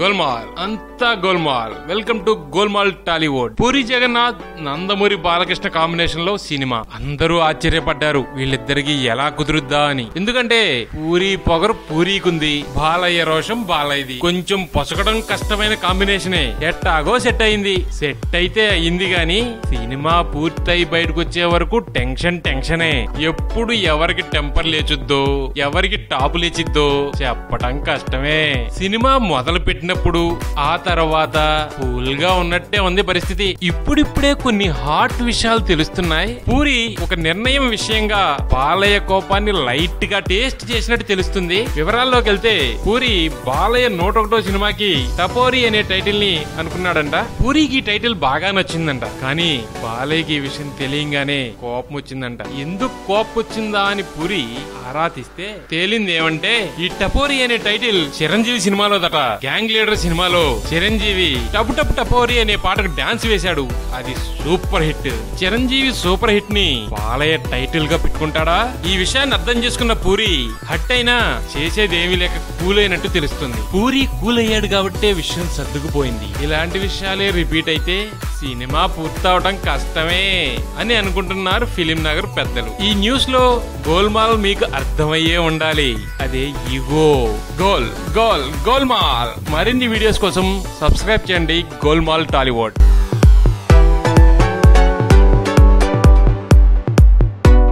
గోల్మాల్ అంతా Golmaal. Welcome to Golmaal Tollywood. Puri Jagannadh Nandamuri Balakrishna combination లో సినిమా. అందరూ ఆశ్చర్యపడ్డారు వీళ్ళిద్దరికి ఎలా కుదురుద్దా అని. ఎందుకంటే పూరి పొగరు పూరీకుంది, బాలయ్య రోషం బాలయ్యది. కొంచెం పొసగడం కష్టమైన కాంబినేషనే. ఎట్టాగో సెట్ అయింది. సెట్ అయితే అయింది గాని సినిమా పూర్తయి బయటకు వచ్చే వరకు టెన్షనే. ఎప్పుడు ఎవరికి టెంపర్ లేచుద్దో, ఎవరికి టాపు లేచిద్దో చెప్పడం కష్టమే. సినిమా మొదలు పెట్టినప్పుడు ఆ తర్వాత కూల్ గా ఉన్నట్టే ఉంది పరిస్థితి. ఇప్పుడిప్పుడే కొన్ని హాట్ విషయాలు తెలుస్తున్నాయి. పూరి ఒక నిర్ణయం విషయంగా బాలయ్య కోపాన్ని లైట్ గా టేస్ట్ చేసినట్టు తెలుస్తుంది. వివరాల్లోకి వెళ్తే పూరి బాలయ్య 101వ సినిమాకి టపోరి అనే టైటిల్ ని అనుకున్నాడంట. పూరికి ఈ టైటిల్ బాగా నచ్చిందంట. కానీ బాలయ్యకి ఈ విషయం తెలియంగానే కోపం వచ్చిందంట. ఎందుకు కోపం వచ్చిందా అని పూరి ఆరా తీస్తే తేలింది ఏమంటే, ఈ టపోరి అనే టైటిల్ చిరంజీవి సినిమాలో దట. గ్యాంగ్ లీడర్ సినిమాలో చిరంజీవి టపు టపు టపోరి అనే పాటకు డాన్స్ వేశాడు. అది super hit. Chiranjeevi super hit ని బాలయ్య టైటిల్ గా పెట్టుకుంటాడా? ఈ విషయాన్ని అర్థం చేసుకున్న పూరి హట్ అయినా చేసేదేమీ లేక కూల్ అయినట్టు తెలుస్తుంది. పూరి కూల్ అయ్యాడు కాబట్టే విషయం సర్దుకుపోయింది. ఇలాంటి విషయాలే రిపీట్ అయితే సినిమా పూర్తవడం కష్టమే అని అనుకుంటున్నారు ఫిలిం నగర్ పెద్దలు. ఈ న్యూస్ లో గోల్మాల్ మీకు అర్థమయ్యే ఉండాలి. అదే ఈగో. గోల్మాల్. మరిన్ని వీడియోస్ కోసం సబ్స్క్రైబ్ చేయండి గోల్మాల్ టాలీవుడ్.